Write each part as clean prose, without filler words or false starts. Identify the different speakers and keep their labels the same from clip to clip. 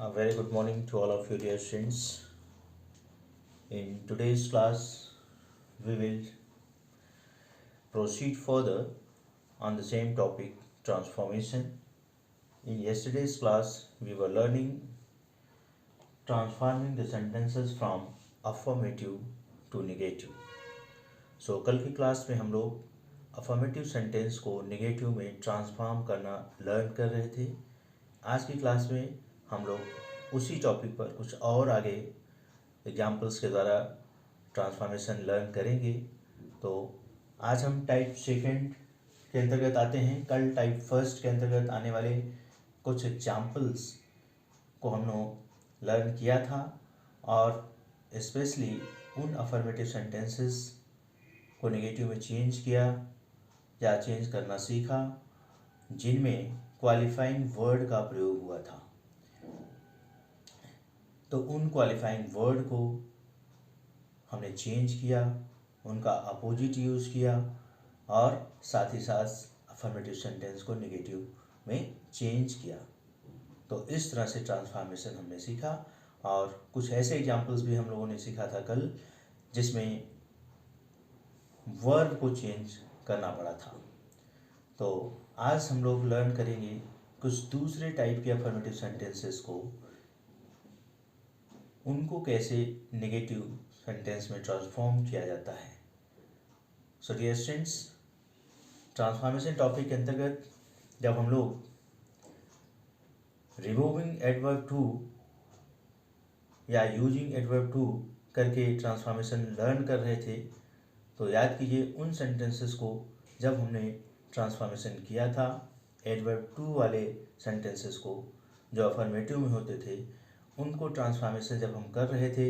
Speaker 1: A very good morning to all of you, dear students. In today's class, we will proceed further on the same topic, transformation. In yesterday's class, we were learning transforming the sentences from affirmative to negative. So कल की class में हम लोग affirmative sentence को negative में transform करना learn कर रहे थे। आज की क्लास में हम लोग उसी टॉपिक पर कुछ और आगे एग्जाम्पल्स के द्वारा ट्रांसफॉर्मेशन लर्न करेंगे। तो आज हम टाइप सेकंड के अंतर्गत आते हैं। कल टाइप फर्स्ट के अंतर्गत आने वाले कुछ एग्जाम्पल्स को हम लोग लर्न किया था और स्पेशली उन अफर्मेटिव सेंटेंसेस को नेगेटिव में चेंज किया या चेंज करना सीखा जिनमें क्वालिफाइंग वर्ड का प्रयोग हुआ था। तो उन क्वालिफाइंग वर्ड को हमने चेंज किया, उनका अपोजिट यूज़ किया और साथ ही साथ अफर्मेटिव सेंटेंस को नेगेटिव में चेंज किया। तो इस तरह से ट्रांसफॉर्मेशन हमने सीखा और कुछ ऐसे एग्जाम्पल्स भी हम लोगों ने सीखा था कल जिसमें वर्ब को चेंज करना पड़ा था। तो आज हम लोग लर्न करेंगे कुछ दूसरे टाइप के अफर्मेटिव सेंटेंसेस को, उनको कैसे नेगेटिव सेंटेंस में ट्रांसफॉर्म किया जाता है। So dear students, transformation topic के अंतर्गत जब हम लोग रिमूविंग एडवर्ब टू या यूजिंग एडवर्ब टू करके ट्रांसफॉर्मेशन लर्न कर रहे थे, तो याद कीजिए उन सेंटेंसेस को जब हमने ट्रांसफॉर्मेशन किया था एडवर्ब टू वाले सेंटेंसेस को जो अफर्मेटिव में होते थे, उनको ट्रांसफॉर्मेशन जब हम कर रहे थे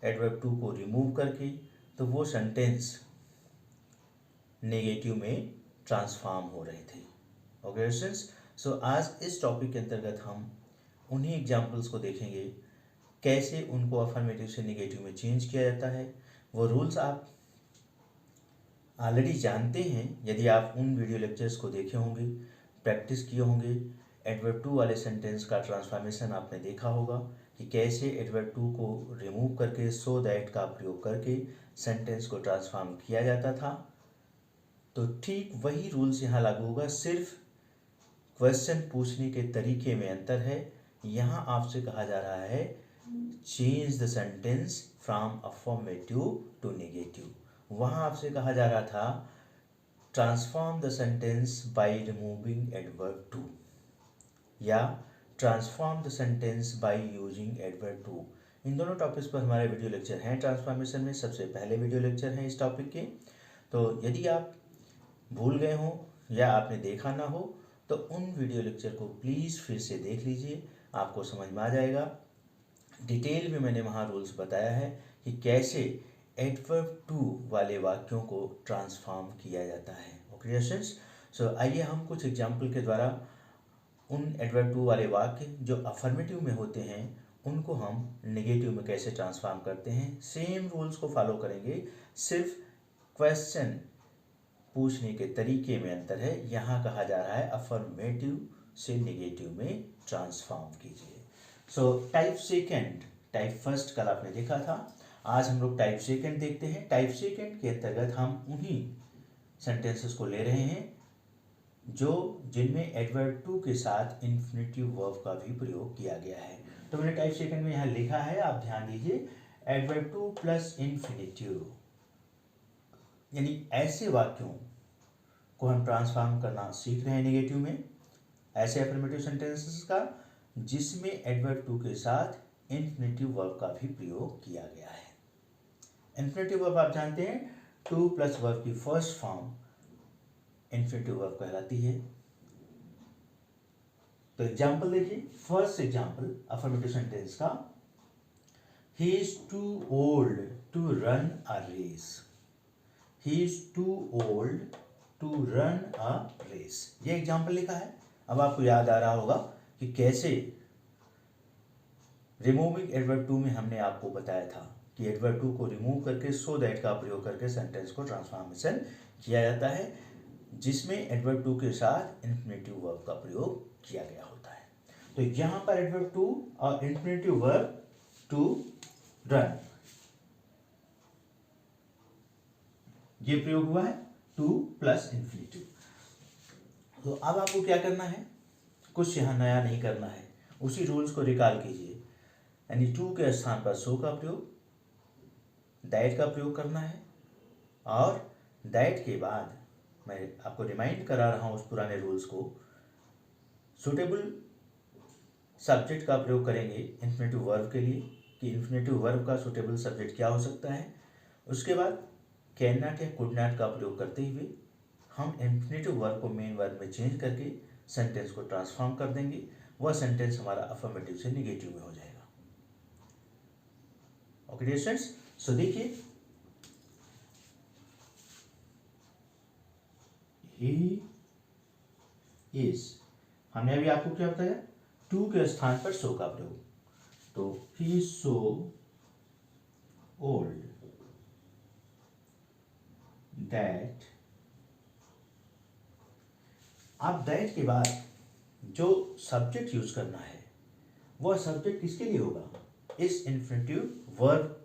Speaker 1: एडवर्ब टू को रिमूव करके, तो वो सेंटेंस नेगेटिव में ट्रांसफॉर्म हो रहे थे। ओके स्टूडेंट्स, सो आज इस टॉपिक के अंतर्गत हम उन्हीं एग्जाम्पल्स को देखेंगे कैसे उनको अफर्मेटिव से नेगेटिव में चेंज किया जाता है। वो रूल्स आप ऑलरेडी जानते हैं यदि आप उन वीडियो लेक्चर्स को देखे होंगे, प्रैक्टिस किए होंगे। एडवर्ब टू वाले सेंटेंस का ट्रांसफॉर्मेशन आपने देखा होगा कि कैसे एडवर्ब टू को रिमूव करके सो दैट का प्रयोग करके सेंटेंस को ट्रांसफॉर्म किया जाता था। तो ठीक वही रूल्स यहाँ लागू होगा, सिर्फ क्वेश्चन पूछने के तरीके में अंतर है। यहाँ आपसे कहा जा रहा है change the sentence from affirmative to negative, वहाँ आपसे कहा जा रहा था transform the sentence by removing adverb too या transform the sentence by using adverb too. इन दोनों टॉपिक्स पर हमारे वीडियो लेक्चर हैं ट्रांसफॉर्मेशन में, सबसे पहले वीडियो लेक्चर हैं इस टॉपिक के। तो यदि आप भूल गए हों या आपने देखा ना हो तो उन वीडियो लेक्चर को प्लीज़ फिर से देख लीजिए, आपको समझ में आ जाएगा। डिटेल में मैंने वहाँ रूल्स बताया है कि कैसे एडवर्ब टू वाले वाक्यों को ट्रांसफॉर्म किया जाता है। ओके स्टूडेंट्स, सो आइए हम कुछ एग्जाम्पल के द्वारा उन एडवर्ब टू वाले वाक्य जो अफर्मेटिव में होते हैं उनको हम नेगेटिव में कैसे ट्रांसफॉर्म करते हैं। सेम रूल्स को फॉलो करेंगे, सिर्फ क्वेश्चन पूछने के तरीके में अंतर है। यहाँ कहा जा रहा है अफर्मेटिव से नेगेटिव में ट्रांसफॉर्म कीजिए। So type second, type first कल आपने देखा था, आज हम लोग टाइप सेकंड देखते हैं। टाइप सेकंड के अंतर्गत हम उन्हीं सेंटेंसेस को ले रहे हैं जो जिनमें एडवर्ब टू के साथ इन्फिनेटिव वर्ब का भी प्रयोग किया गया है। तो मैंने टाइप सेकंड में यहाँ लिखा है, आप ध्यान दीजिए, एडवर्ब टू प्लस इन्फिनेटिव, यानी ऐसे वाक्यों को हम ट्रांसफॉर्म करना सीख रहे हैं नेगेटिव में, ऐसे अफर्मेटिव सेंटेंसेस का जिसमें एडवर्ब टू के साथ इन्फिनेटिव वर्ब का भी प्रयोग किया गया है। इन्फिनेटिव वर्ब आप जानते हैं, टू प्लस वर्ब की फर्स्ट फॉर्म इन्फिनेटिव वर्ब कहलाती है। तो एग्जाम्पल देखिए, फर्स्ट एग्जाम्पल अफर्मेटिव सेंटेंस का, he is too old to run a race. He is too old to run a race, ये एग्जाम्पल लिखा है। अब आपको याद आ रहा होगा कि कैसे रिमूविंग एडवर्ब टू में हमने आपको बताया था कि एडवर्ब टू को रिमूव करके सो दैट का प्रयोग करके सेंटेंस को ट्रांसफॉर्मेशन किया जाता है जिसमें एडवर्ब टू के साथ इन्फिनेटिव वर्ब का प्रयोग किया गया होता है। तो यहां पर एडवर्ब टू और इंफिनिटिव वर्ब टू रन, ये प्रयोग हुआ है टू प्लस इंफिनिटिव। तो अब आपको क्या करना है, कुछ यहां नया नहीं करना है, उसी रूल्स को रिकॉल कीजिए, यानी टू के स्थान पर सो का प्रयोग, दैट का प्रयोग करना है, और दैट के बाद मैं आपको रिमाइंड करा रहा हूं उस पुराने रूल्स को, सुटेबल सब्जेक्ट का प्रयोग करेंगे इन्फिनेटिव वर्ब के लिए कि इन्फिनेटिव वर्ब का सुटेबल सब्जेक्ट क्या हो सकता है। उसके बाद कैन नॉट या कुड नॉट का प्रयोग करते हुए हम इन्फिनेटिव वर्ब को मेन वर्ब में चेंज करके सेंटेंस को ट्रांसफॉर्म कर देंगे, वह सेंटेंस हमारा अफर्मेटिव से निगेटिव में हो जाएगा। ओके डियर स्टूडेंट्स, सो देखिए ही इज, हमने अभी आपको क्या बताया, टू के स्थान पर सो का प्रयोग, तो ही इज सो ओल्ड दैट, अब दैट के बाद जो सब्जेक्ट यूज करना है वह सब्जेक्ट किसके लिए होगा, इस इन्फिनिटिव वर्ब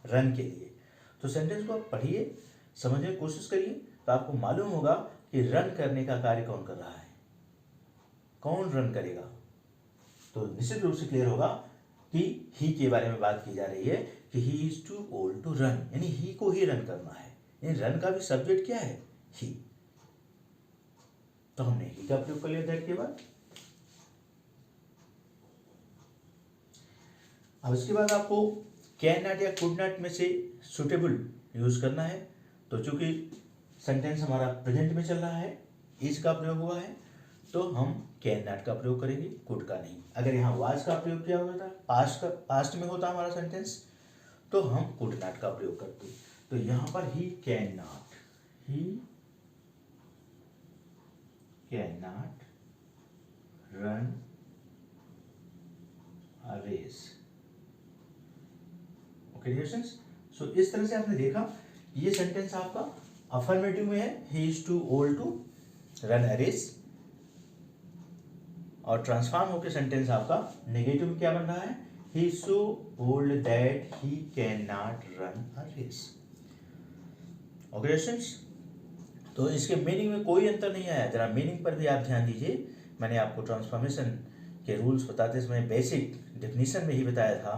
Speaker 1: रन के लिए। तो सेंटेंस को आप पढ़िए, समझने की कोशिश करिए, तो आपको मालूम होगा कि रन करने का कार्य कौन कर रहा है, कौन रन करेगा। तो निश्चित रूप से क्लियर होगा कि ही के बारे में बात की जा रही है कि he is too old to run, यानी ही को ही रन करना है, यानी रन का भी सब्जेक्ट क्या है, ही। तो हमने ही का प्रयोग कर लिया दैट के बाद। अब इसके बाद आपको कैन नॉट या कुड नॉट में से सुटेबल यूज करना है। तो चूंकि सेंटेंस हमारा प्रेजेंट में चल रहा है, इज का प्रयोग हुआ है, तो हम कैन नॉट का प्रयोग करेंगे, कुड का नहीं। अगर यहाँ वाज का प्रयोग किया होता, पास्ट में होता हमारा सेंटेंस, तो हम कुड नॉट का प्रयोग करते। तो यहाँ पर he can not, he can not run a race. Okay dear students, so इस तरह से आपने देखा ये सेंटेंस आपका अफर्मेटिव में है, he is too old to run a race, और ट्रांसफॉर्म होकर सेंटेंस आपका नेगेटिव में क्या बन रहा है, he is so old that he can not run a race. Okay students, तो इसके मीनिंग में कोई अंतर नहीं आया, जरा मीनिंग पर भी आप ध्यान दीजिए। मैंने आपको ट्रांसफॉर्मेशन के रूल्स बताते समय बेसिक डेफिनेशन में ही बताया था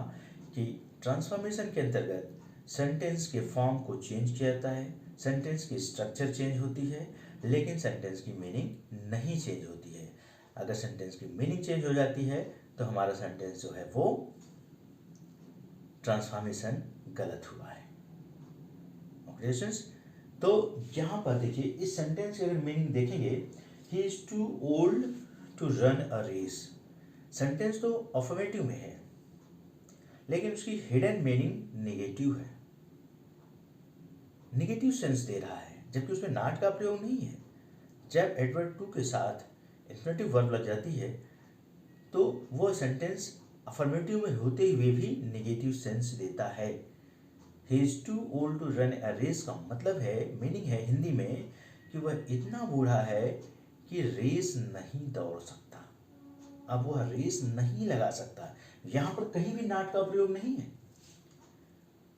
Speaker 1: कि ट्रांसफॉर्मेशन के अंतर्गत सेंटेंस के फॉर्म को चेंज किया जाता है, सेंटेंस की स्ट्रक्चर चेंज होती है, लेकिन सेंटेंस की मीनिंग नहीं चेंज होती है। अगर सेंटेंस की मीनिंग चेंज हो जाती है तो हमारा सेंटेंस जो है वो ट्रांसफॉर्मेशन गलत हुआ है। ओके स्टूडेंट्स, तो यहां पर देखिए इस सेंटेंस की अगर मीनिंग देखेंगे, he is too old to run a race, sentence तो अफर्मेटिव में है लेकिन उसकी हिडन मीनिंग नेगेटिव है, नेगेटिव सेंस दे रहा है, जबकि उसमें नॉट का प्रयोग नहीं है। जब एडवर्ब टू के साथ इन्फिनेटिव वर्ब लग जाती है तो वो सेंटेंस अफर्मेटिव में होते हुए भी नेगेटिव सेंस देता है। He is too old to run a race का मतलब है, मीनिंग है हिंदी में कि वह इतना बूढ़ा है कि रेस नहीं दौड़ सकता, अब वह रेस नहीं लगा सकता। यहां पर कहीं भी नॉट का प्रयोग नहीं है,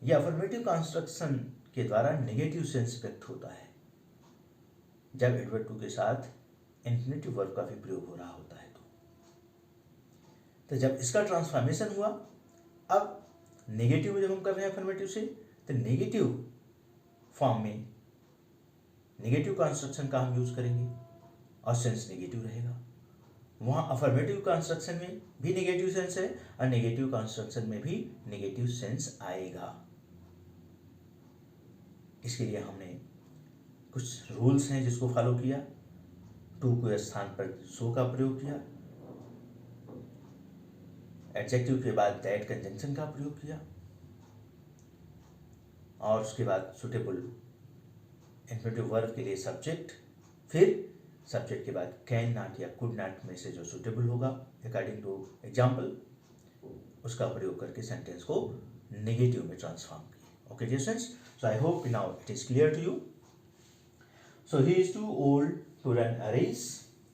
Speaker 1: यह अफर्मेटिव कंस्ट्रक्शन के द्वारा नेगेटिव सेंस व्यक्त होता है जब एडवर्ब टू के साथ इन्फिनेटिव वर्ब का भी प्रयोग हो रहा होता है। तो जब इसका ट्रांसफॉर्मेशन हुआ, अब नेगेटिव में जब हम कर रहे हैं अफर्मेटिव से, तो नेगेटिव फॉर्म में नेगेटिव कंस्ट्रक्शन का हम यूज करेंगे और सेंस नेगेटिव रहेगा। वहां अफर्मेटिव कंस्ट्रक्शन में भी नेगेटिव सेंस है और नेगेटिव कंस्ट्रक्शन में भी नेगेटिव सेंस आएगा। इसके लिए हमने कुछ रूल्स हैं जिसको फॉलो किया। टू के स्थान पर सो का प्रयोग किया, एडजेक्टिव के बाद दैट कंजंक्शन का प्रयोग किया, और उसके बाद सुटेबल इन्फिनेटिव वर्ब के लिए सब्जेक्ट, फिर सब्जेक्ट के बाद कैन नॉट या कुड नॉट में से जो सुटेबल होगा अकॉर्डिंग टू एग्जाम्पल, उसका प्रयोग करके सेंटेंस को नेगेटिव में ट्रांसफॉर्म किया। Okay dear students, so I hope now it is clear to you. So he is too old to run a race.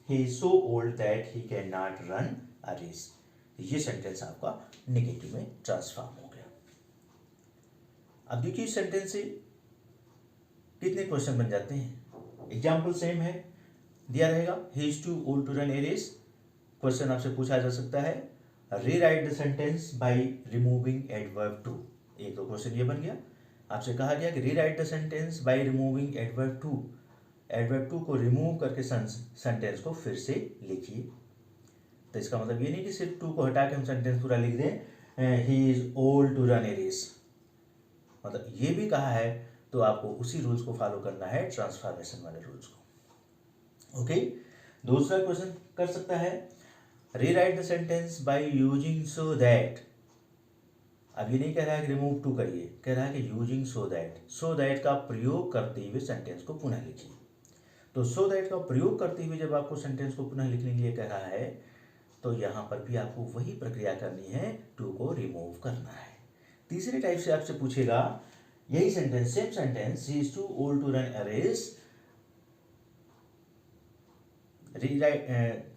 Speaker 1: He is so old that he cannot run a race. ये sentence आपका negative में transform हो गया। अब देखिए इस sentence से कितने क्वेश्चन बन जाते हैं। एग्जाम्पल सेम है, दिया रहेगा he is too old to run a race. Question आपसे पूछा जा सकता है rewrite the sentence by removing adverb too. एक तो क्वेश्चन ये बन गया। आपसे कहा गया कि rewrite the sentence by removing adverb too. Adverb too को रिमूव करके सेंटेंस को फिर से लिखिए। तो इसका मतलब ये नहीं कि सिर्फ टू को हटा के हम सेंटेंस पूरा लिख दें he is old to run a race. मतलब ये भी कहा है तो आपको उसी रूल्स को फॉलो करना है, ट्रांसफॉर्मेशन वाले रूल्स को। ओके, दूसरा क्वेश्चन कर सकता है rewrite the sentence by using so that. अब ये नहीं कह रहा है कि रिमूव टू करिए, कह रहा है कि using so that. So that का प्रयोग करते हुए सेंटेंस को पुनः लिखिए। तो सो दैट का प्रयोग करते हुए जब आपको सेंटेंस को पुनः लिखने के लिए कह रहा है तो यहाँ पर भी आपको वही प्रक्रिया करनी है, टू को रिमूव करना है। तीसरे टाइप से आपसे पूछेगा यही sentence, same sentence, he is too old to run a race,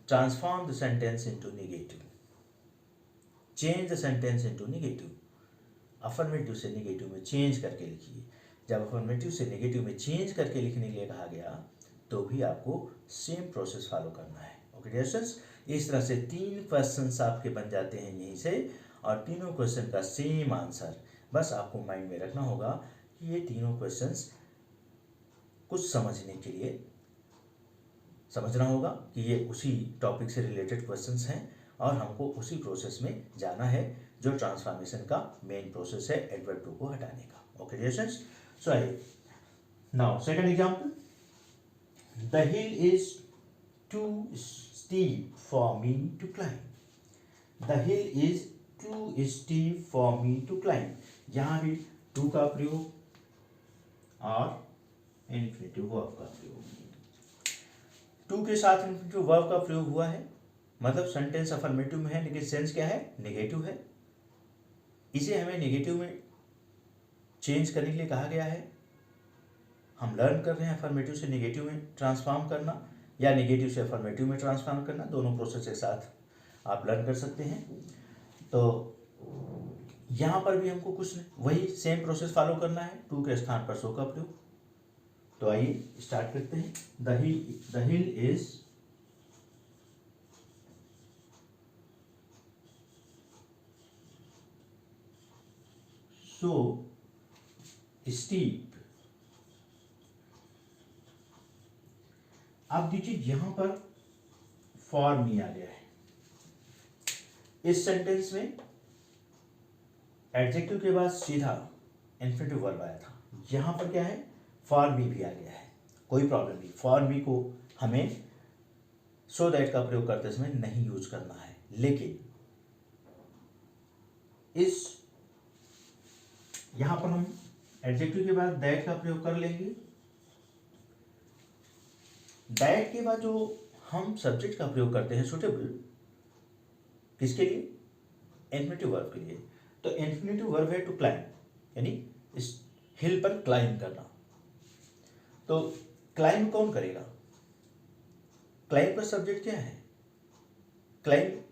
Speaker 1: transform the sentence into negative, change the sentence into negative. Affirmative से नेगेटिव में चेंज करके लिखिए। जब अफर्मेटिव से नेगेटिव में चेंज करके लिखने के लिए कहा गया तो भी आपको सेम प्रोसेस फॉलो करना है। ओके डियर स्टूडेंट्स, इस तरह से 3 क्वेश्चंस आपके बन जाते हैं यहीं से, और तीनों क्वेश्चन का सेम आंसर। बस आपको माइंड में रखना होगा कि ये तीनों क्वेश्चंस कुछ समझने के लिए समझना होगा कि ये उसी टॉपिक से रिलेटेड क्वेश्चंस हैं और हमको उसी प्रोसेस में जाना है जो ट्रांसफॉर्मेशन का मेन प्रोसेस है, एडवर्ब टू को हटाने का। ओके डियर स्टूडेंट्स, सो आइए now second example, the hill is too steep for me to climb. The hill is too steep for me to climb. यहां भी टू का प्रयोग और इन्फिनिटिव वर्ब का प्रयोग। टू के साथ इन्फिनिटिव वर्ब का प्रयोग हुआ है, मतलब सेंटेंस अफर्मेटिव में है लेकिन सेंस क्या है, नेगेटिव है। इसे हमें नेगेटिव में चेंज करने के लिए कहा गया है। हम लर्न कर रहे हैं अफर्मेटिव से नेगेटिव में ट्रांसफॉर्म करना या नेगेटिव से अफर्मेटिव में ट्रांसफॉर्म करना, दोनों प्रोसेस एक साथ आप लर्न कर सकते हैं। तो यहाँ पर भी हमको कुछ वही सेम प्रोसेस फॉलो करना है, टू के स्थान पर सो का प्रयोग। तो आइए स्टार्ट करते हैं। The hill is so steep. आप देखिए यहां पर फॉर मी आ गया है। इस सेंटेंस में एडजेक्टिव के बाद सीधा इन्फिनिटिव वर्ब आया था, यहां पर क्या है, फॉर मी भी आ गया है। कोई प्रॉब्लम नहीं, फॉर मी को हमें सो दैट का प्रयोग करते समय नहीं यूज करना है, लेकिन इस यहां पर हम एडजेक्टिव के बाद दैट का प्रयोग कर लेंगे। दैट के बाद जो हम सब्जेक्ट का प्रयोग करते हैं सुटेबल, किसके लिए, इन्फिनिटिव वर्ब के लिए। तो इन्फिनिटिव वर्ब है टू क्लाइंब, यानी इस हिल पर क्लाइंब करना। तो क्लाइंब कौन करेगा, क्लाइंब का सब्जेक्ट क्या है, क्लाइंब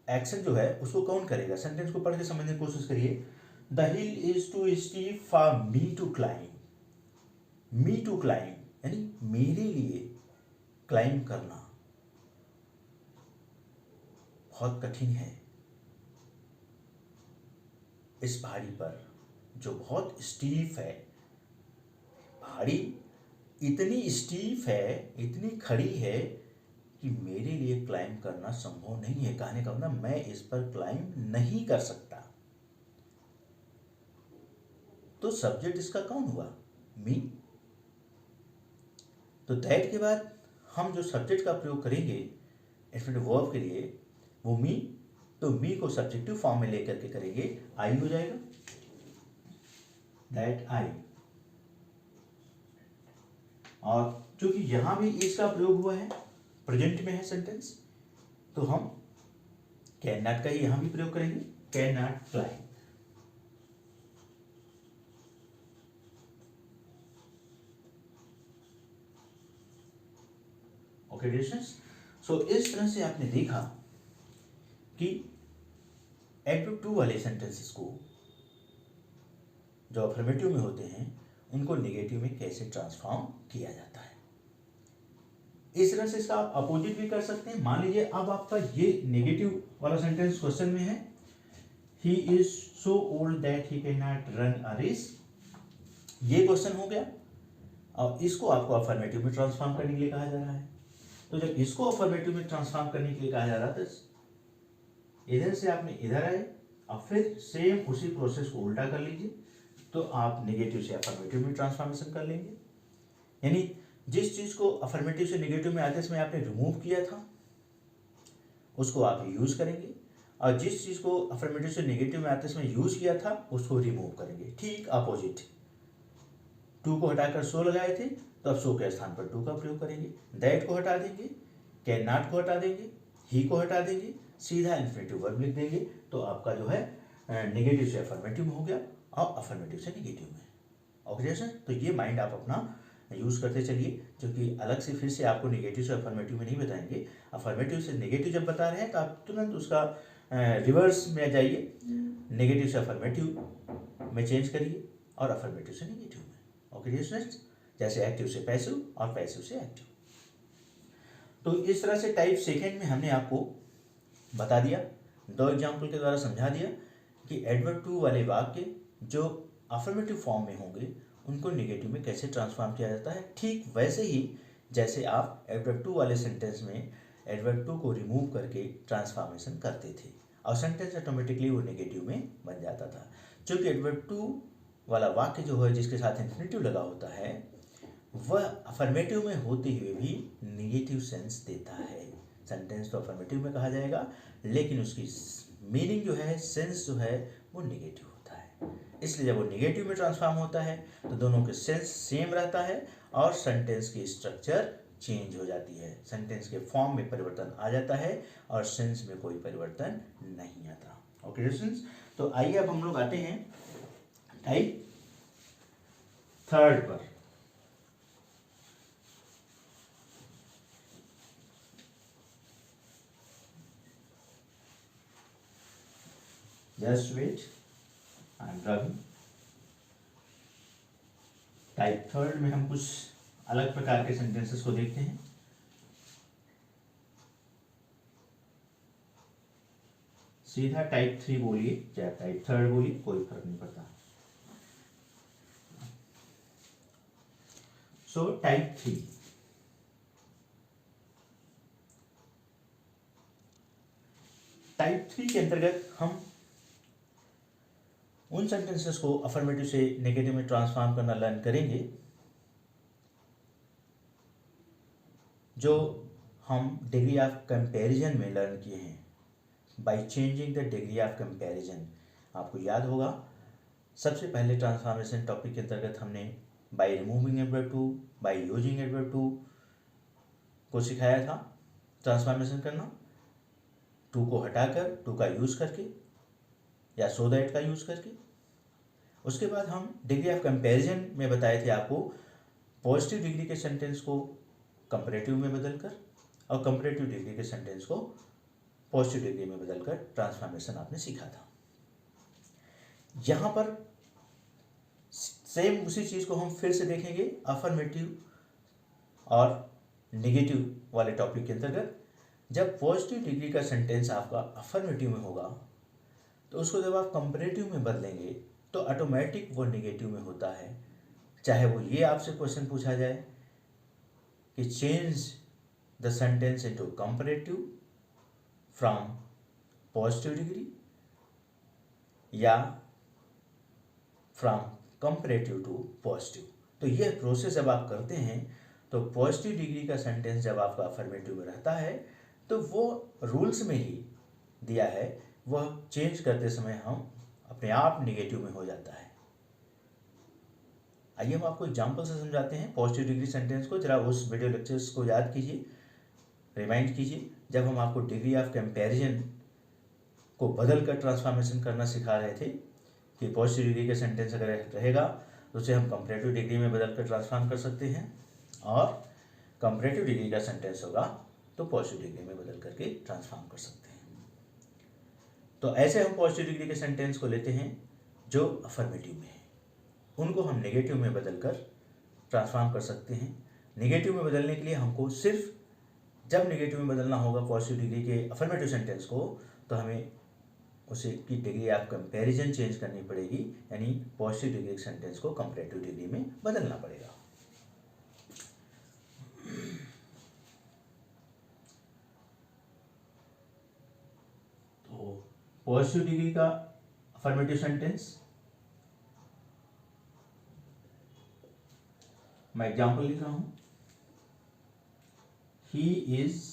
Speaker 1: एक्शन जो है उसको कौन करेगा। सेंटेंस को पढ़ के समझने की कोशिश करिए। The hill is too steep for me to climb. Me to climb यानी मेरे लिए क्लाइंब करना बहुत कठिन है। इस पहाड़ी पर जो बहुत स्टीफ है, पहाड़ी इतनी स्टीफ है, इतनी खड़ी है कि मेरे लिए क्लाइंब करना संभव नहीं है। कहने का मतलब मैं इस पर क्लाइंब नहीं कर सकता। तो सब्जेक्ट इसका कौन हुआ, मी। तो दैट के बाद हम जो सब्जेक्ट का प्रयोग करेंगे इन्फिनिटिव वर्ब के लिए वो मी। तो मी को सब्जेक्टिव फॉर्म में लेकर के करेंगे, आई हो जाएगा, दैट आई। और चूंकि यहां भी इज का प्रयोग हुआ है, प्रेजेंट में है सेंटेंस, तो हम कैन नॉट का ही यहां भी प्रयोग करेंगे, can not climb. Okay distance. So इस तरह से आपने देखा कि एडवर्ब टू वाले सेंटेंसेस को जो अफर्मेटिव में होते हैं उनको नेगेटिव में कैसे ट्रांसफॉर्म किया जाता है। इस तरह से इसका आप अपोजिट भी कर सकते हैं। मान लीजिए अब आपका ये नेगेटिव वाला सेंटेंस क्वेश्चन में है, he is so old that he can not run a race, ये क्वेश्चन हो गया। अब इसको आपको अफर्मेटिव में ट्रांसफॉर्म करने के लिए कहा जा रहा है। तो जब इसको अफर्मेटिव में ट्रांसफॉर्म करने के लिए कहा जा रहा था, इधर से आपने इधर आए, अब फिर सेम उसी प्रोसेस को उल्टा कर लीजिए, तो आप नेगेटिव से अफर्मेटिव में ट्रांसफॉर्मेशन कर लेंगे। यानी जिस चीज को अफर्मेटिव से नेगेटिव में आते समय आपने रिमूव किया था उसको आप यूज करेंगे, और जिस चीज को अफर्मेटिव से नेगेटिव में आते समय यूज किया था उसको रिमूव करेंगे। ठीक अपोजिट, टू को हटाकर सो लगाए थे तो अब सो के स्थान पर टू का प्रयोग करेंगे। दैट को हटा देंगे, कैन नॉट को हटा देंगे, ही को हटा देंगे, सीधा इन्फिनेटिव वर्ब लिख देंगे, तो आपका जो है नेगेटिव से अफर्मेटिव में हो गया और अफर्मेटिव से नेगेटिव में। ओके सर, तो ये माइंड आप अपना यूज करते चलिए, क्योंकि अलग से फिर से आपको नेगेटिव से अफर्मेटिव में नहीं बताएंगे। अफर्मेटिव से नेगेटिव जब बता रहे हैं तो आप तुरंत उसका रिवर्स में जाइए, नेगेटिव से अफर्मेटिव में चेंज करिए और अफर्मेटिव से नेगेटिव में। ओके स्टूडेंट्स, जैसे एक्टिव से पैसिव और पैसिव से एक्टिव। तो इस तरह से टाइप सेकेंड में हमने आपको बता दिया, दो एग्जाम्पल के द्वारा समझा दिया कि एडवर्ब टू वाले वाक्य जो अफर्मेटिव फॉर्म में होंगे उनको नेगेटिव में कैसे ट्रांसफॉर्म किया जाता है। ठीक वैसे ही जैसे आप एडवर्ब टू वाले सेंटेंस में एडवर्ब टू को रिमूव करके ट्रांसफॉर्मेशन करते थे और सेंटेंस ऑटोमेटिकली वो नेगेटिव में बन जाता था। क्योंकि एडवर्ब टू वाला वाक्य जो है जिसके साथ इन्फिनेटिव लगा होता है वह अफर्मेटिव में होते हुए भी नेगेटिव सेंस देता है। सेंटेंस तो अफर्मेटिव में कहा जाएगा लेकिन उसकी मीनिंग जो है, सेंस जो है वो नेगेटिव होता है। इसलिए जब वो नेगेटिव में ट्रांसफॉर्म होता है तो दोनों के सेंस सेम रहता है और सेंटेंस की स्ट्रक्चर चेंज हो जाती है, सेंटेंस के फॉर्म में परिवर्तन आ जाता है और सेंस में कोई परिवर्तन नहीं आता। ओके स्टूडेंट्स, तो आइए अब हम लोग आते हैं टाइप थर्ड पर। Just wait, I am driving. Type third में हम कुछ अलग प्रकार के सेंटेंसेस को देखते हैं। सीधा टाइप थ्री बोलिए चाहे टाइप थर्ड बोलिए, कोई फर्क नहीं पड़ता। So type three, type three के अंतर्गत हम उन सेंटेंसेस को अफर्मेटिव से नेगेटिव में ट्रांसफॉर्म करना लर्न करेंगे जो हम डिग्री ऑफ कंपैरिजन में लर्न किए हैं, by changing the degree of comparison. आपको याद होगा सबसे पहले ट्रांसफॉर्मेशन टॉपिक के अंतर्गत हमने by removing adverb too, by using adverb too को सिखाया था ट्रांसफॉर्मेशन करना, टू को हटाकर टू का यूज करके या सो दैट का यूज करके। उसके बाद हम डिग्री ऑफ कंपैरिजन में बताए थे आपको पॉजिटिव डिग्री के सेंटेंस को कंपैरेटिव में बदलकर और कंपैरेटिव डिग्री के सेंटेंस को पॉजिटिव डिग्री में बदलकर ट्रांसफॉर्मेशन आपने सीखा था। यहाँ पर सेम उसी चीज़ को हम फिर से देखेंगे अफर्मेटिव और नेगेटिव वाले टॉपिक के अंतर्गत। जब पॉजिटिव डिग्री का सेंटेंस आपका अफर्मेटिव में होगा तो उसको जब आप कंपैरेटिव में बदलेंगे तो ऑटोमेटिक वो नेगेटिव में होता है। चाहे वो ये आपसे क्वेश्चन पूछा जाए कि change the sentence into comparative from positive degree या फ्रॉम कंपैरेटिव टू पॉजिटिव। तो ये प्रोसेस जब आप करते हैं तो पॉजिटिव डिग्री का सेंटेंस जब आपका अफर्मेटिव में रहता है तो वो रूल्स में ही दिया है, वह चेंज करते समय हम अपने आप नेगेटिव में हो जाता है। आइए हम आपको एग्जाम्पल से समझाते हैं पॉजिटिव डिग्री सेंटेंस को। जरा उस वीडियो लेक्चर्स को याद कीजिए, रिमाइंड कीजिए, जब हम आपको डिग्री ऑफ कंपैरिजन को बदल कर ट्रांसफॉर्मेशन करना सिखा रहे थे कि पॉजिटिव डिग्री का सेंटेंस अगर रहेगा तो उसे हम कंपैरेटिव डिग्री में बदल कर ट्रांसफॉर्म कर सकते हैं और कंपैरेटिव डिग्री का सेंटेंस होगा तो पॉजिटिव डिग्री में बदल करके ट्रांसफॉर्म कर सकते हैं। तो ऐसे हम पॉजिटिव डिग्री के सेंटेंस को लेते हैं जो अफर्मेटिव में है, उनको हम नेगेटिव में बदलकर ट्रांसफॉर्म कर सकते हैं। नेगेटिव में बदलने के लिए हमको सिर्फ जब नेगेटिव में बदलना होगा पॉजिटिव डिग्री के अफर्मेटिव सेंटेंस को, तो हमें उसे की डिग्री ऑफ कंपैरिजन चेंज करनी पड़ेगी, यानी पॉजिटिव डिग्री के सेंटेंस को कंपैरेटिव डिग्री में बदलना पड़ेगा। तो पॉजिटिव डिग्री का अफर्मेटिव सेंटेंस, मैं एग्जाम्पल लिख रहा हूं, he is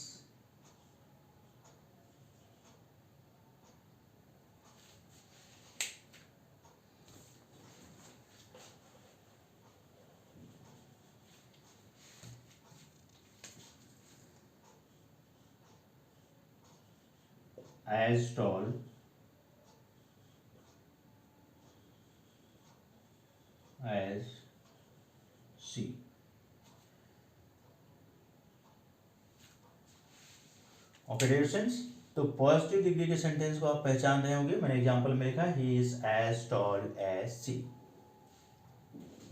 Speaker 1: as tall as C। Okay dear students, तो पॉजिटिव डिग्री के सेंटेंस को आप पहचान रहे होंगे। मैंने एग्जांपल में लिखा he is as tall as she.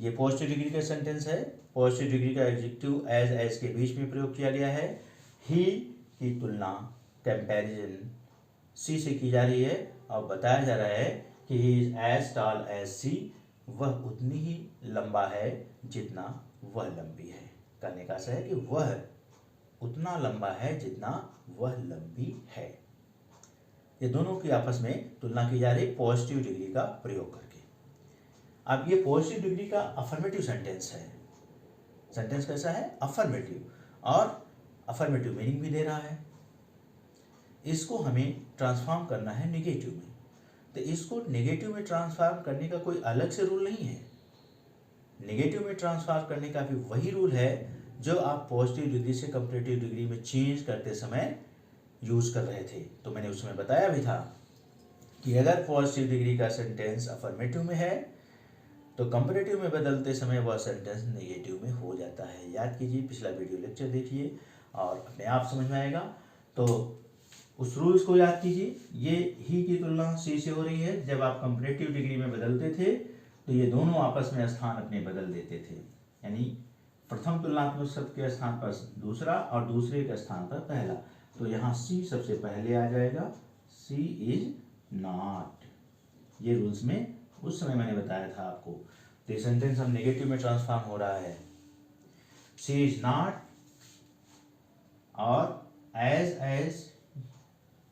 Speaker 1: ये पॉजिटिव डिग्री का सेंटेंस है। पॉजिटिव डिग्री का एडजेक्टिव एज के बीच में प्रयोग किया गया है। ही की तुलना कंपैरिजन सी से की जा रही है और बताया जा रहा है कि he is as tall as she, वह उतनी ही लंबा है जितना वह लंबी है। कहने का आशय है कि वह उतना लंबा है जितना वह लंबी है। ये दोनों की आपस में तुलना की जा रही है पॉजिटिव डिग्री का प्रयोग करके। अब ये पॉजिटिव डिग्री का अफर्मेटिव सेंटेंस है। सेंटेंस कैसा है? अफर्मेटिव, और अफर्मेटिव मीनिंग भी दे रहा है। इसको हमें ट्रांसफॉर्म करना है नेगेटिव में। तो इसको नेगेटिव में ट्रांसफॉर्म करने का कोई अलग से रूल नहीं है। नेगेटिव में ट्रांसफॉर्म करने का भी वही रूल है जो आप पॉजिटिव डिग्री से कंपैरेटिव डिग्री में चेंज करते समय यूज कर रहे थे। तो मैंने उसमें बताया भी था कि अगर पॉजिटिव डिग्री का सेंटेंस अफर्मेटिव में है तो कंपैरेटिव में बदलते समय वह सेंटेंस नेगेटिव में हो जाता है। याद कीजिए, पिछला वीडियो लेक्चर देखिए और अपने आप समझ में आएगा। तो उस रूल्स को याद कीजिए। ये ही की तुलना सी से हो रही है। जब आप कंपैरेटिव डिग्री में बदलते थे तो ये दोनों आपस में स्थान अपने बदल देते थे, यानी प्रथम तुलनात्मक शब्द के स्थान पर दूसरा और दूसरे के स्थान पर पहला। तो यहाँ सी सबसे पहले आ जाएगा, सी इज नॉट। ये रूल्स में उस समय मैंने बताया था आपको। तो ये सेंटेंस हम नेगेटिव में ट्रांसफॉर्म हो रहा है। सी इज नॉट और एज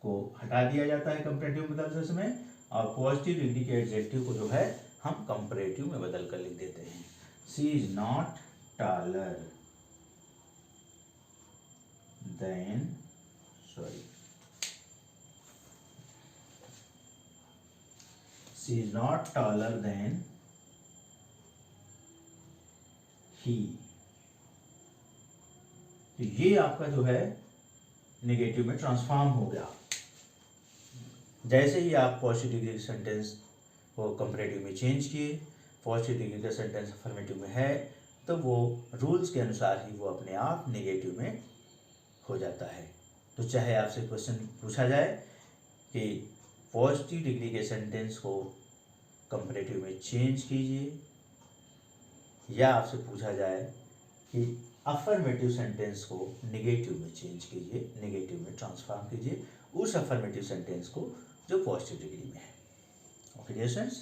Speaker 1: को हटा दिया जाता है कंपैरेटिव में बदलते समय, और पॉजिटिव डिग्री के एडजेक्टिव को जो है हम कंपैरेटिव में बदल कर लिख देते हैं। She is not taller than she is not taller than he। तो ये आपका जो है नेगेटिव में ट्रांसफॉर्म हो गया। जैसे ही आप पॉजिटिव डिग्री सेंटेंस को कंपैरेटिव में चेंज किए, पॉजिटिव डिग्री का सेंटेंस अफर्मेटिव में है, तो वो रूल्स के अनुसार ही वो अपने आप नेगेटिव में हो जाता है। तो चाहे आपसे क्वेश्चन पूछा जाए कि पॉजिटिव डिग्री के सेंटेंस को कंपैरेटिव में चेंज कीजिए, या आपसे पूछा जाए कि अफर्मेटिव सेंटेंस को नेगेटिव में चेंज कीजिए, नेगेटिव में ट्रांसफॉर्म कीजिए उस अफर्मेटिव सेंटेंस को जो पॉजिटिव डिग्री में है। ओके डियर स्टूडेंट्स,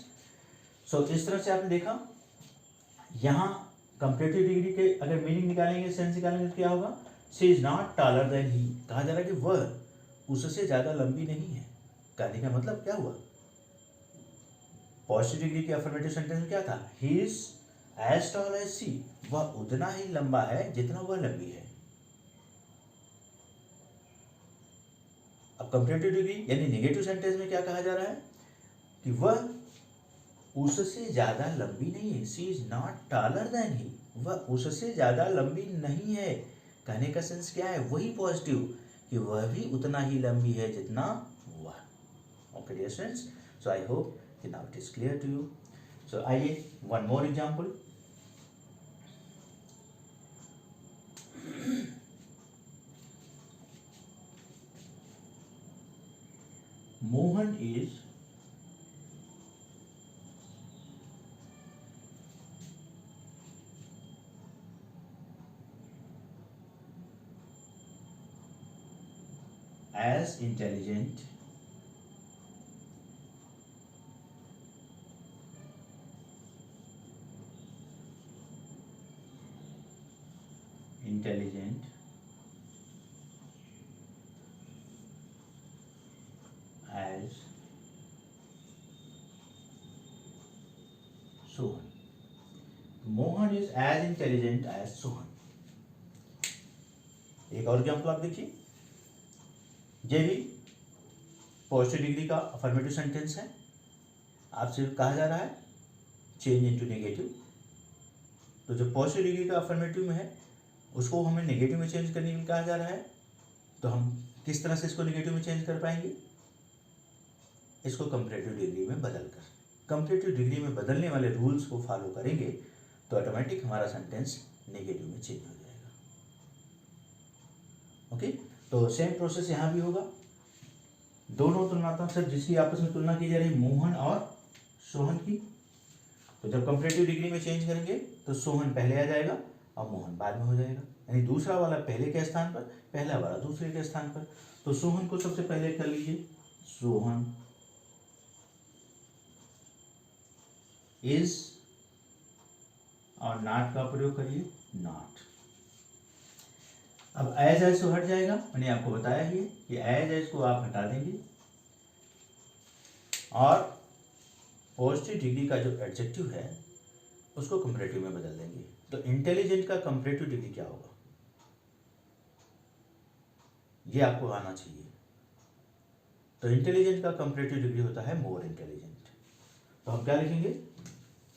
Speaker 1: सो इस तरह से आपने देखा। यहाँ कंपैरेटिव डिग्री के अगर मीनिंग निकालेंगे, सेंस निकालेंगे तो क्या होगा? She is not taller than he. कहा जा रहा है कि वह उससे ज्यादा लंबी नहीं है। कहने का मतलब क्या हुआ? पॉजिटिव डिग्री के अफर्मेटिव सेंटेंस में क्या था? He is as tall as she. वह उतना ही लंबा है जितना वह लंबी है। अब कंपैरेटिव डिग्री यानी नेगेटिव सेंटेंस में क्या कहा जा रहा है कि वह उससे ज्यादा लंबी नहीं है। She is not taller than he. वह उससे ज्यादा लंबी नहीं है। कहने का सेंस क्या है? वही पॉजिटिव कि वह भी उतना ही लंबी है जितना वह। Okay dear students, so I hope कि now it is clear to you. So आइए one more example. Mohan is as intelligent as Sohan. Mohan is as intelligent as Sohan. एक और एग्जाम्पल आप देखिए, ये भी पॉजिटिव डिग्री का अफर्मेटिव सेंटेंस है। आपसे कहा जा रहा है चेंज इनटू नेगेटिव। तो जो पॉजिटिव डिग्री का अफर्मेटिव में है उसको हमें नेगेटिव में चेंज करने के लिए कहा जा रहा है। तो हम किस तरह से इसको नेगेटिव में चेंज कर पाएंगे? इसको कंपैरेटिव डिग्री में बदलकर। कंपैरेटिव डिग्री में बदलने वाले रूल्स को फॉलो करेंगे तो ऑटोमेटिक हमारा सेंटेंस नेगेटिव में चेंज हो जाएगा। ओके, तो सेम प्रोसेस यहाँ भी होगा। दोनों तुलनात्मक शब्द जिसकी आपस में तुलना की जा रही है, मोहन और सोहन की। तो जब कंपैरेटिव डिग्री में चेंज करेंगे तो सोहन पहले आ जाएगा और मोहन बाद में हो जाएगा। यानी दूसरा वाला पहले के स्थान पर, पहला वाला दूसरे के स्थान पर। तो सोहन को सबसे पहले कर लीजिए, सोहन इज, और नॉट का प्रयोग करिए, नॉट। अब एज तो हट जाएगा, मैंने आपको बताया ही है कि एज को आप हटा देंगे और पॉजिटिव डिग्री का जो एडजेक्टिव है उसको कंपैरेटिव में बदल देंगे। तो इंटेलिजेंट का कंपैरेटिव डिग्री क्या होगा ये आपको आना चाहिए। तो इंटेलिजेंट का कंपैरेटिव डिग्री होता है मोर इंटेलिजेंट। तो हम क्या लिखेंगे?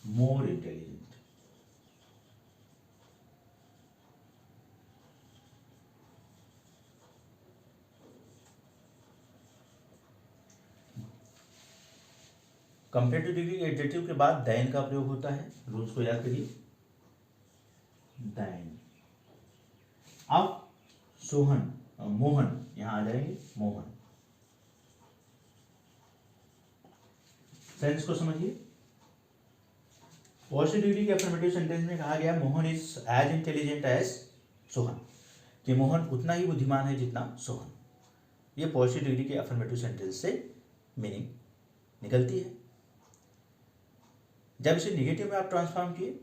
Speaker 1: More intelligent. Comparative degree adjective के बाद दैन का प्रयोग होता है। रूल्स को याद करिए, दैन। अब सोहन, मोहन यहां आ जाएंगे, मोहन। सेंस को समझिए। पॉजिटिव डिग्री के अफर्मेटिव सेंटेंस में कहा गया Mohan is as intelligent as Sohan, कि मोहन उतना ही बुद्धिमान है जितना सोहन। ये पॉजिटिव डिग्री के अफर्मेटिव सेंटेंस से मीनिंग निकलती है। जब इसे निगेटिव में आप ट्रांसफॉर्म किए,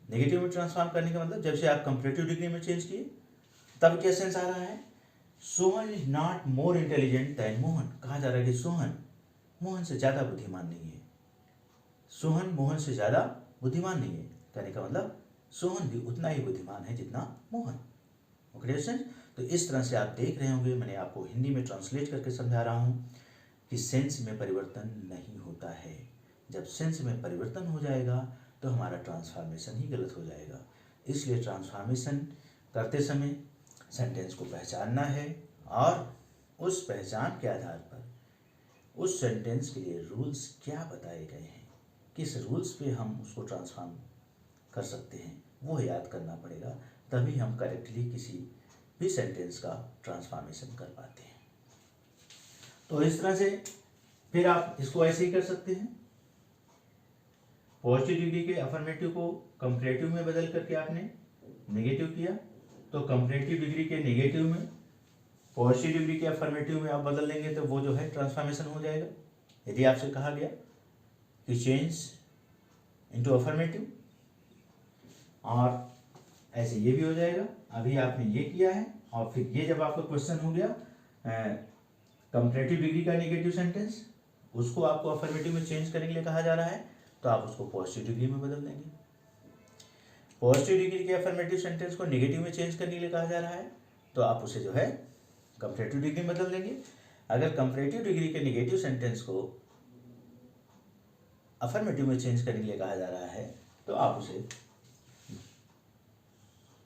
Speaker 1: नेगेटिव में ट्रांसफॉर्म करने का मतलब जब से आप कंपैरेटिव डिग्री में चेंज किए तब क्या सेंस आ रहा है? Sohan is not more intelligent then Mohan. कहा जा रहा है कि सोहन मोहन से ज्यादा बुद्धिमान नहीं है। सोहन मोहन से ज्यादा बुद्धिमान नहीं है, कहने का मतलब सोहन भी उतना ही बुद्धिमान है जितना मोहन। ओके फ्रेंड्स, तो इस तरह से आप देख रहे होंगे, मैंने आपको हिंदी में ट्रांसलेट करके समझा रहा हूँ कि सेंस में परिवर्तन नहीं होता है। जब सेंस में परिवर्तन हो जाएगा तो हमारा ट्रांसफॉर्मेशन ही गलत हो जाएगा। इसलिए ट्रांसफॉर्मेशन करते समय सेंटेंस को पहचानना है और उस पहचान के आधार पर उस सेंटेंस के लिए रूल्स क्या बताए गए हैं, किस रूल्स पे हम उसको ट्रांसफॉर्म कर सकते हैं, वो याद करना पड़ेगा। तभी हम करेक्टली किसी भी सेंटेंस का ट्रांसफॉर्मेशन कर पाते हैं। तो इस तरह से फिर आप इसको ऐसे ही कर सकते हैं। पॉजिटिव डिग्री के अफर्मेटिव को कंपैरेटिव में बदल करके आपने नेगेटिव किया, तो कंपैरेटिव डिग्री के नेगेटिव में पॉजिटिव डिग्री के अफर्मेटिव में आप बदल लेंगे तो वो जो है ट्रांसफॉर्मेशन हो जाएगा। यदि आपसे कहा गया कि चेंज इनटू अफर्मेटिव, और ऐसे ये भी हो जाएगा। अभी आपने ये किया है और फिर ये जब आपका क्वेश्चन हो गया कंपैरेटिव डिग्री का नेगेटिव सेंटेंस, उसको आपको अफर्मेटिव में चेंज करने के लिए कहा जा रहा है, तो आप उसको पॉजिटिव डिग्री में बदल देंगे। पॉजिटिव डिग्री के अफर्मेटिव सेंटेंस को नेगेटिव में चेंज करने के लिए कहा जा रहा है, तो आप उसे जो है कंपैरेटिव डिग्री में बदल देंगे। अगर कंपैरेटिव डिग्री के नेगेटिव सेंटेंस को अफर्मेटिव में चेंज करने के लिए कहा जा रहा है, तो आप उसे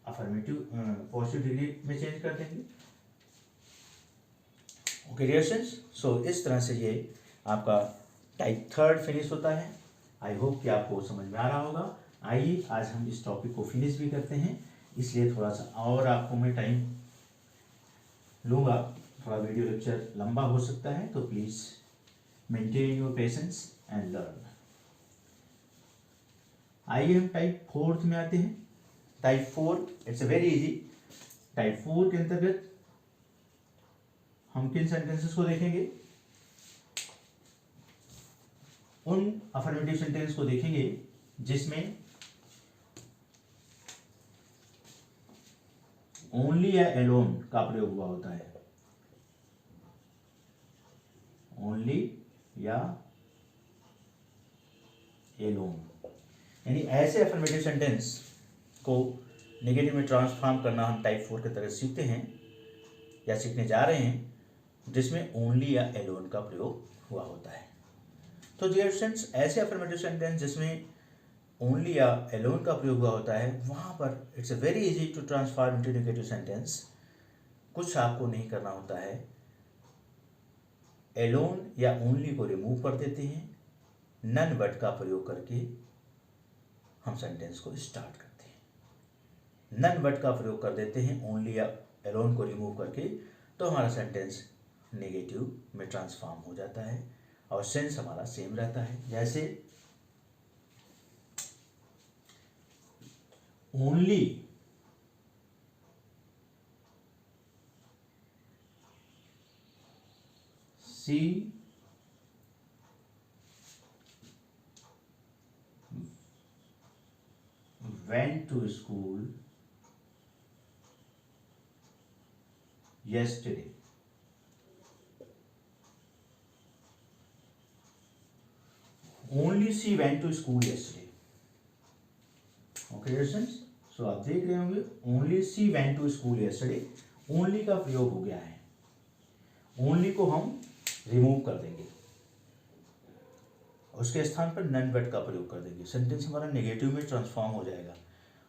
Speaker 1: अफर्मेटिव पॉजिटिव डिग्री में चेंज कर देंगे। ओके डियर स्टूडेंट्स, सो इस तरह से ये आपका टाइप 3 फिनिश होता है। आई होप कि आपको समझ में आ रहा होगा। आइए आज हम इस टॉपिक को फिनिश भी करते हैं, इसलिए थोड़ा सा और आपको मैं टाइम लूँगा थोड़ा वीडियो लेक्चर लंबा हो सकता है, तो please maintain your patience and learn. आइए हम टाइप 4 में आते हैं। Type 4 it's very easy. Type 4 के अंतर्गत हम किन सेंटेंसेस को देखेंगे? उन अफर्मेटिव सेंटेंस को देखेंगे जिसमें ओनली या एलोन का प्रयोग हुआ होता है। ओनली या एलोन, यानी ऐसे अफर्मेटिव सेंटेंस को नेगेटिव में ट्रांसफॉर्म करना हम टाइप 4 के तरह सीखते हैं या सीखने जा रहे हैं, जिसमें ओनली या एलोन का प्रयोग हुआ होता है। तो डियर स्टूडेंट्स, ऐसे अफर्मेटिव सेंटेंस जिसमें ओनली या एलोन का प्रयोग हुआ होता है, वहाँ पर it's very easy to transform into negative sentence. कुछ आपको नहीं करना होता है, एलोन या ओनली को रिमूव कर देते हैं, नन बट का प्रयोग करके हम सेंटेंस को स्टार्ट करते हैं। नन बट का प्रयोग कर देते हैं ओनली या एलोन को रिमूव करके, तो हमारा सेंटेंस नेगेटिव में ट्रांसफॉर्म हो जाता है और सेंस हमारा सेम रहता है। जैसे only she went to school yesterday. Only she went to school yesterday. Okay, students? So आप देख रहे होंगे only she went to school yesterday. Only का प्रयोग हो गया है। Only को हम रिमूव कर देंगे, उसके स्थान पर नन बट का प्रयोग कर देंगे। सेंटेंस हमारा नेगेटिव में ट्रांसफॉर्म हो जाएगा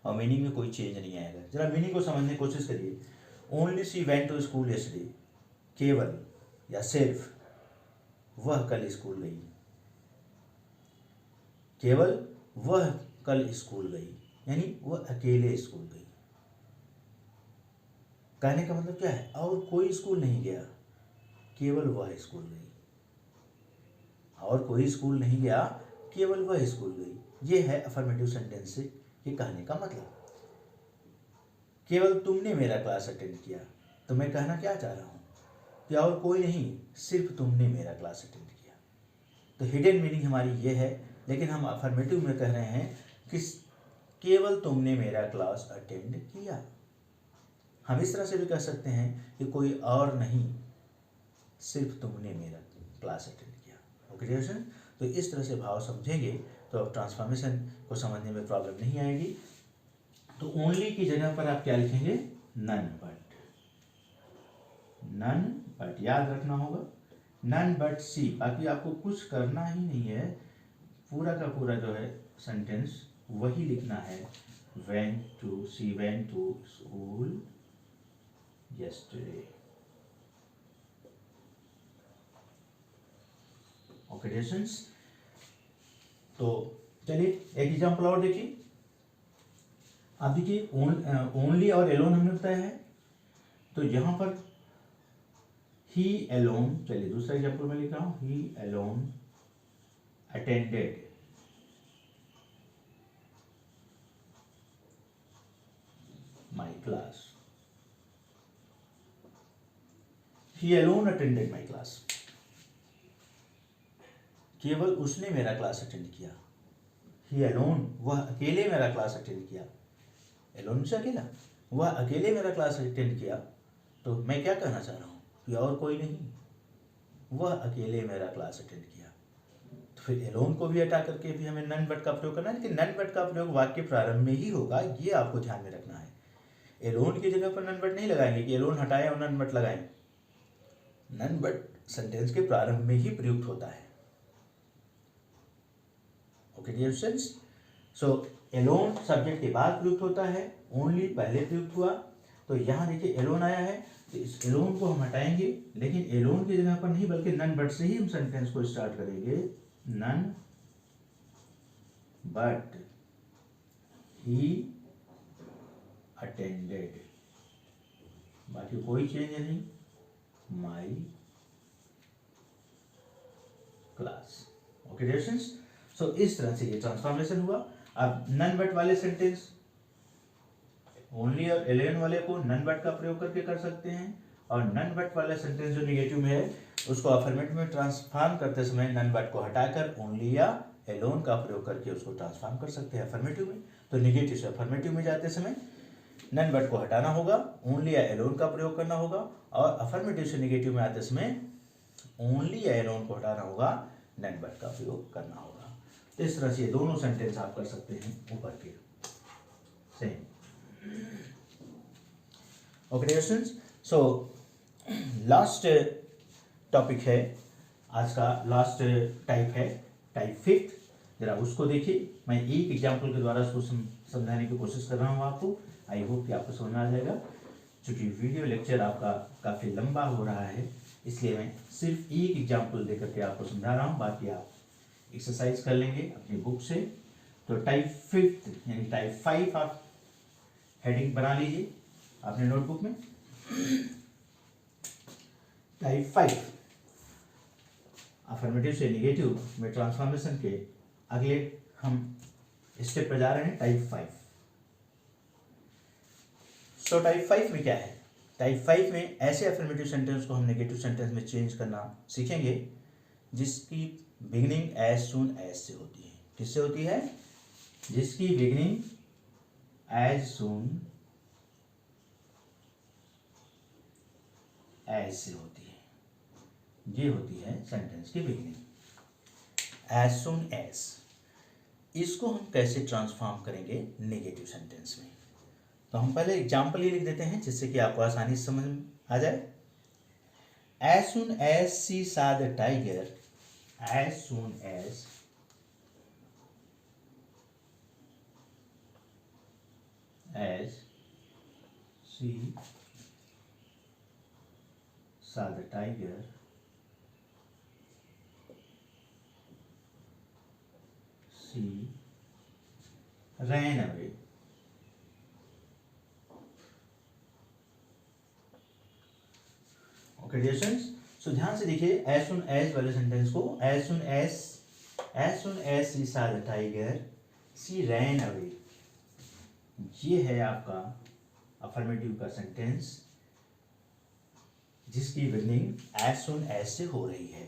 Speaker 1: और मीनिंग में कोई चेंज नहीं आएगा। जरा मीनिंग को समझने की कोशिश करिए। Only she went to school yesterday, केवल या सिर्फ वह कल स्कूल गई। केवल वह कल स्कूल गई, यानी वह अकेले स्कूल गई। कहने का मतलब क्या है? और कोई स्कूल नहीं गया, केवल वह स्कूल गई। और कोई स्कूल नहीं गया, केवल वह स्कूल गई। ये है अफर्मेटिव सेंटेंस से ये कहने का मतलब। केवल तुमने मेरा क्लास अटेंड किया, तो मैं कहना क्या चाह रहा हूँ कि और कोई नहीं, सिर्फ तुमने मेरा क्लास अटेंड किया। तो हिडन मीनिंग हमारी ये है, लेकिन हम अफर्मेटिव में कह रहे हैं कि केवल तुमने मेरा क्लास अटेंड किया। हम इस तरह से भी कह सकते हैं कि कोई और नहीं, सिर्फ तुमने मेरा क्लास अटेंड किया। ओके डियर स्टूडेंट, तो इस तरह से भाव समझेंगे तो अब ट्रांसफॉर्मेशन को समझने में प्रॉब्लम नहीं आएगी। तो ओनली की जगह पर आप क्या लिखेंगे? None but. नन बट याद रखना होगा, नन बट सी। बाकी आपको कुछ करना ही नहीं है, पूरा का पूरा जो है सेंटेंस वही लिखना है। Went to, she went to school yesterday. Okay distance, तो चलिए एक एग्जांपल और देखिए। आप देखिए ओनली और एलोन हमने बताया है, तो यहां पर ही एलोन, चलिए दूसरा एग्जांपल मैं लिख रहा हूं, he alone attended my class. He alone attended my class. केवल उसने मेरा क्लास अटेंड किया। He alone, वह अकेले मेरा क्लास अटेंड किया। alone से अकेला, वह अकेले मेरा क्लास अटेंड किया। तो मैं क्या कहना चाह रहा हूँ कि और कोई नहीं, वह अकेले मेरा क्लास अटेंड किया। तो फिर alone को भी हटा करके भी हमें नन बट का प्रयोग करना है, लेकिन नन बट का प्रयोग वाक्य प्रारंभ में ही होगा, ये आपको ध्यान में रखना है। alone की जगह पर नन बट नहीं लगाएंगे कि alone हटाएं और नन बट लगाएं। नन बट सेंटेंस के प्रारंभ में ही प्रयुक्त होता है। ओके डियर स्टूडेंट्स, सो एलोन सब्जेक्ट के बाद प्रयुक्त होता है, ओनली पहले प्रयुक्त हुआ। तो यहाँ देखिए एलोन आया है, तो इस एलोन को हम हटाएंगे, लेकिन एलोन की जगह पर नहीं बल्कि नन बट से ही हम सेंटेंस को स्टार्ट करेंगे। नन बट ही अटेंडेड, बाकी कोई चेंज नहीं, my class. Okay dear students, so इस तरह से ये ट्रांसफॉर्मेशन हुआ। अब नन बट वाले सेंटेंस ओनली और एलियन वाले को नन बट का प्रयोग करके कर सकते हैं, और नन बट वाला सेंटेंस जो निगेटिव में है उसको अफर्मेटिव में ट्रांसफॉर्म करते समय नन बट को हटाकर ओनली या एलोन का प्रयोग करके उसको ट्रांसफॉर्म कर सकते हैं अफर्मेटिव में। तो निगेटिव से अफर्मेटिव में जाते समय नन बट को हटाना होगा, ओनली या एलोन का प्रयोग करना होगा, और अफर्मेटिव से निगेटिव में आते समय ओनली या एलोन को हटाना होगा, नन बट का प्रयोग करना होगा। तो इस तरह से ये दोनों सेंटेंस आप कर सकते हैं ऊपर के same. Okay dear students, so last topic है आज का, लास्ट टाइप है टाइप फिफ्थ। जरा उसको देखिए, मैं एक एग्जाम्पल के द्वारा उसको समझाने की कोशिश कर रहा हूँ आपको। आई होप कि आपको समझ में आ जाएगा। चूँकि वीडियो लेक्चर आपका काफ़ी लंबा हो रहा है, इसलिए मैं सिर्फ एक एग्जाम्पल दे करके आपको समझा रहा हूँ, बाकी आप एक्सरसाइज कर लेंगे अपनी बुक से। तो टाइप फिफ्थ यानी टाइप 5 आप हेडिंग बना लीजिए अपने नोटबुक में। टाइप 5 अफर्मेटिव से निगेटिव में ट्रांसफॉर्मेशन के अगले हम स्टेप पर जा रहे हैं, टाइप 5। सो टाइप 5 में क्या है? टाइप 5 में ऐसे अफर्मेटिव सेंटेंस को हम नेगेटिव सेंटेंस में चेंज करना सीखेंगे जिसकी बिगिनिंग एज सून एज से होती है। किससे होती है? जिसकी बिगिनिंग एज सून एज से होती है। ये होती है सेंटेंस की बिगिनिंग एज सून एज। इसको हम कैसे ट्रांसफॉर्म करेंगे नेगेटिव सेंटेंस में? तो हम पहले एग्जाम्पल ये लिख देते हैं जिससे कि आपको आसानी से समझ आ जाए। As soon as she saw the tiger, as soon as she saw the tiger, she ran away. Okay dear students, so ध्यान से देखिए एज सुन एज वाले सेंटेंस को। As soon as she saw the tiger, she ran away। ये है आपका affirmative का sentence जिसकी बिगिनिंग एज सुन एज से हो रही है,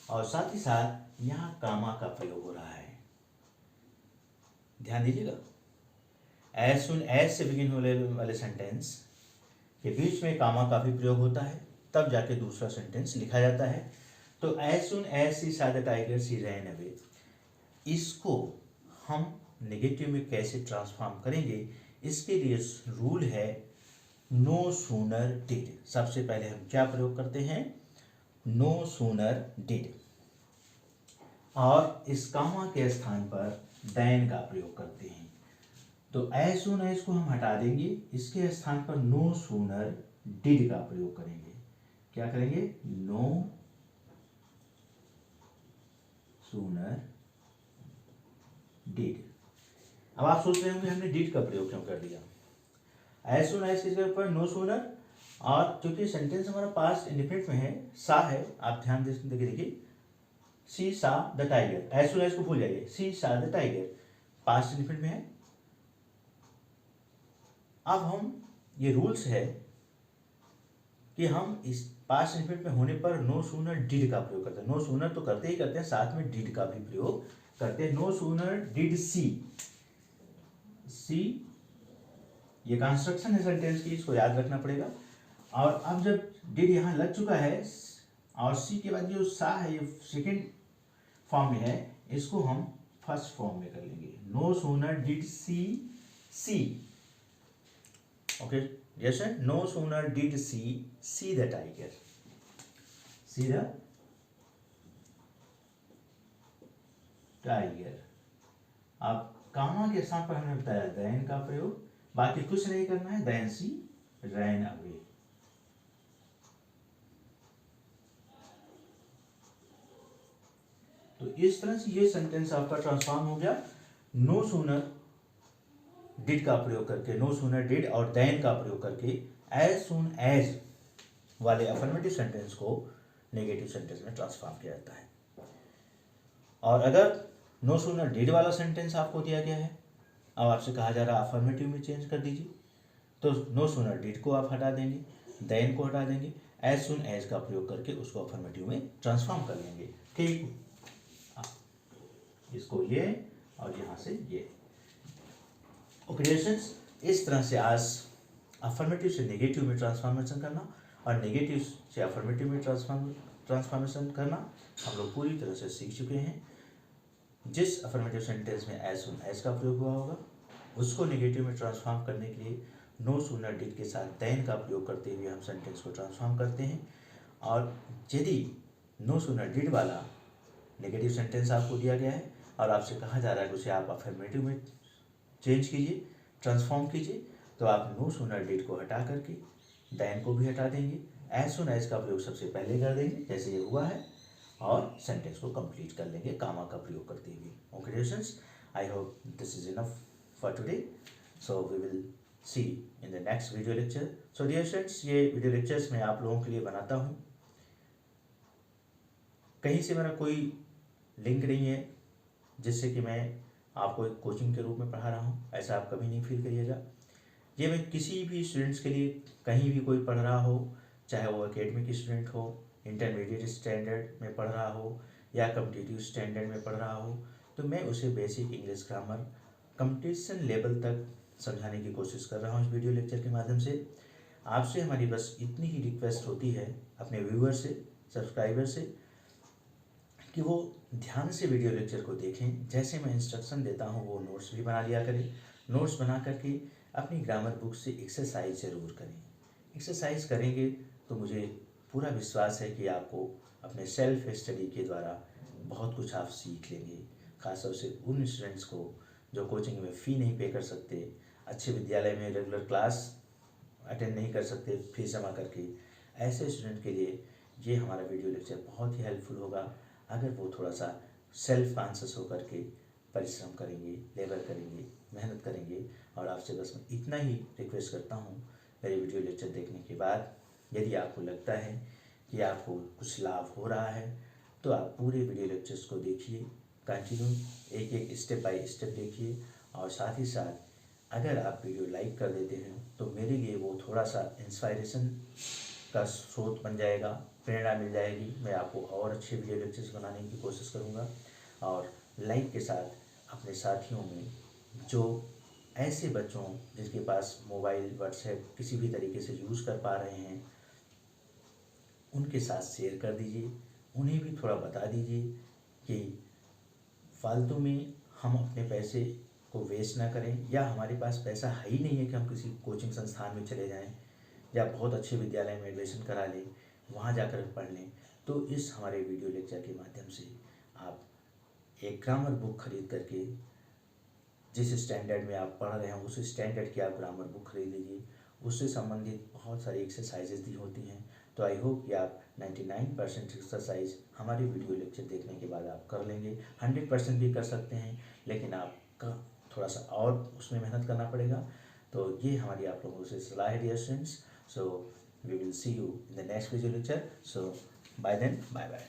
Speaker 1: और साथ ही साथ यहाँ कामा का प्रयोग हो रहा है। ध्यान दीजिएगा, एज सुन एज से बिगिन होने वाले सेंटेंस के बीच में कामा का भी प्रयोग होता है, तब जाके दूसरा सेंटेंस लिखा जाता है। तो as soon as she saw the tiger, she ran away, इसको हम नेगेटिव में कैसे ट्रांसफॉर्म करेंगे? इसके लिए रूल है नो सूनर डिड। सबसे पहले हम क्या प्रयोग करते हैं? नो सूनर डिड, और इस कामा के स्थान पर देन का प्रयोग करते हैं। तो एज सून एज को हम हटा देंगे, इसके स्थान पर नो सूनर डिड का प्रयोग करेंगे। क्या करेंगे? No sooner did. अब आप सोच रहे होंगे हमने डिड का प्रयोग क्यों कर दिया? एज सुन एज के ऊपर नो सूनर, और चूंकि सेंटेंस हमारा पास्ट इंडिफिनिट में है, सा है, आप ध्यान दे देखिए, she saw the tiger. As soon as को भूल जाइए, सी saw the tiger past indefinite में है। अब हम ये रूल्स है कि हम इस पास्ट इंडिफिनिट में होने पर नो सूनर डिड का प्रयोग करते हैं। नो सूनर तो करते ही करते हैं, साथ में डिड का भी प्रयोग करते हैं। नो सूनर डिड सी, सी ये कंस्ट्रक्शन है सेंटेंस की, इसको याद रखना पड़ेगा। और अब जब डिड यहाँ लग चुका है और सी के बाद जो सा है ये सेकेंड फॉर्म में है, इसको हम फर्स्ट फॉर्म में कर लेंगे। No sooner did she see, okay yes, no sooner did she the tiger, see the tiger. अब कामा के स्थान पर हमने बताया देन का प्रयोग, बाकी कुछ नहीं करना है। देन सी रैन अवे। तो इस तरह से ये सेंटेंस आपका ट्रांसफॉर्म हो गया नो सूनर डिड का प्रयोग करके, नो सूनर डिड और देन का प्रयोग करके एज सून एज वाले अफर्मेटिव सेंटेंस को नेगेटिव सेंटेंस में ट्रांसफॉर्म किया जाता है। और अगर नो सूनर डिड वाला सेंटेंस आपको दिया गया है, अब आपसे कहा जा रहा है अफर्मेटिव में चेंज कर दीजिए, तो नो सूनर डिड को आप हटा देंगे, देन को हटा देंगे, एज सुन एज का प्रयोग करके उसको अफर्मेटिव में ट्रांसफॉर्म कर लेंगे। ठीक, इसको ये और यहाँ से ये। ऑपरेशंस इस तरह से आज अफर्मेटिव से नेगेटिव में ट्रांसफॉर्मेशन करना और नेगेटिव से अफर्मेटिव में ट्रांसफॉर्मेशन करना हम लोग पूरी तरह से सीख चुके हैं। जिस अफर्मेटिव सेंटेंस में एज सुन एज का प्रयोग हुआ होगा उसको नेगेटिव में ट्रांसफॉर्म करने के लिए नो सूनर डिड के साथ देन का प्रयोग करते हुए हम सेंटेंस को ट्रांसफॉर्म करते हैं। और यदि नो सूनर डिड वाला नेगेटिव सेंटेंस आपको दिया गया है और आपसे कहा जा रहा है कि उसे आप अफर्मेटिव में चेंज कीजिए, ट्रांसफॉर्म कीजिए, तो आप नो सूनर डिड को हटा करके देन को भी हटा देंगे, एज सुन एज का प्रयोग सबसे पहले कर देंगे जैसे ये हुआ है, और सेंटेंस को कंप्लीट कर लेंगे कामा का प्रयोग करते हुए। Okay students, I hope this is enough for today, so we will see in the next video lecture. So dear students, ये वीडियो लेक्चर्स मैं आप लोगों के लिए बनाता हूँ, कहीं से मेरा कोई लिंक नहीं है जिससे कि मैं आपको एक कोचिंग के रूप में पढ़ा रहा हूँ, ऐसा आप कभी नहीं फील करिएगा। ये मैं किसी भी स्टूडेंट्स के लिए कहीं भी कोई पढ़ रहा हो, चाहे वो एकेडमिक स्टूडेंट हो, इंटरमीडिएट स्टैंडर्ड में पढ़ रहा हो या कॉम्पिटिटिव स्टैंडर्ड में पढ़ रहा हो, तो मैं उसे basic English grammar competition level तक समझाने की कोशिश कर रहा हूँ इस वीडियो लेक्चर के माध्यम से। आपसे हमारी बस इतनी ही रिक्वेस्ट होती है अपने व्यूअर से, सब्सक्राइबर से, कि वो ध्यान से वीडियो लेक्चर को देखें, जैसे मैं इंस्ट्रक्शन देता हूँ वो नोट्स भी बना लिया करें। नोट्स बना करके अपनी ग्रामर बुक से एक्सरसाइज ज़रूर करें। एक्सरसाइज करेंगे तो मुझे पूरा विश्वास है कि आपको अपने सेल्फ स्टडी के द्वारा बहुत कुछ आप सीख लेंगे। खासतौर से उन स्टूडेंट्स को जो कोचिंग में फ़ी नहीं पे कर सकते, अच्छे विद्यालय में रेगुलर क्लास अटेंड नहीं कर सकते फीस जमा करके, ऐसे स्टूडेंट के लिए ये हमारा वीडियो लेक्चर बहुत ही हेल्पफुल होगा अगर वो थोड़ा सा सेल्फ कॉन्शियस होकर के परिश्रम करेंगे, लेबर करेंगे, मेहनत करेंगे। और आपसे बस मैं इतना ही रिक्वेस्ट करता हूँ, मेरे वीडियो लेक्चर देखने के बाद यदि आपको लगता है कि आपको कुछ लाभ हो रहा है तो आप पूरे वीडियो लेक्चर्स को देखिए, कंटिन्यू एक एक स्टेप बाय स्टेप देखिए। और साथ ही साथ अगर आप वीडियो लाइक कर देते हैं तो मेरे लिए वो थोड़ा सा इंस्पायरेशन का स्रोत बन जाएगा, प्रेरणा मिल जाएगी, मैं आपको और अच्छे वीडियो लेक्चर्स बनाने की कोशिश करूँगा। और लाइक के साथ अपने साथियों में जो ऐसे बच्चों जिनके पास मोबाइल, व्हाट्सएप किसी भी तरीके से यूज़ कर पा रहे हैं, उनके साथ शेयर कर दीजिए, उन्हें भी थोड़ा बता दीजिए कि फालतू में हम अपने पैसे को वेस्ट ना करें, या हमारे पास पैसा है ही नहीं है कि हम किसी कोचिंग संस्थान में चले जाएं या बहुत अच्छे विद्यालय में एडमिशन करा लें, वहाँ जाकर पढ़ लें। तो इस हमारे वीडियो लेक्चर के माध्यम से आप एक ग्रामर बुक खरीद करके जिस स्टैंडर्ड में आप पढ़ रहे हैं उस स्टैंडर्ड की आप ग्रामर बुक खरीद लीजिए, उससे संबंधित बहुत सारी एक्सरसाइजेज दी होती हैं। तो आई होप कि आप 99% एक्सरसाइज हमारे वीडियो लेक्चर देखने के बाद आप कर लेंगे। 100% भी कर सकते हैं, लेकिन आपका थोड़ा सा और उसमें मेहनत करना पड़ेगा। तो ये हमारी आप लोगों से सलाह है dear students. So we will see you in the next video lecture. So bye then, bye bye.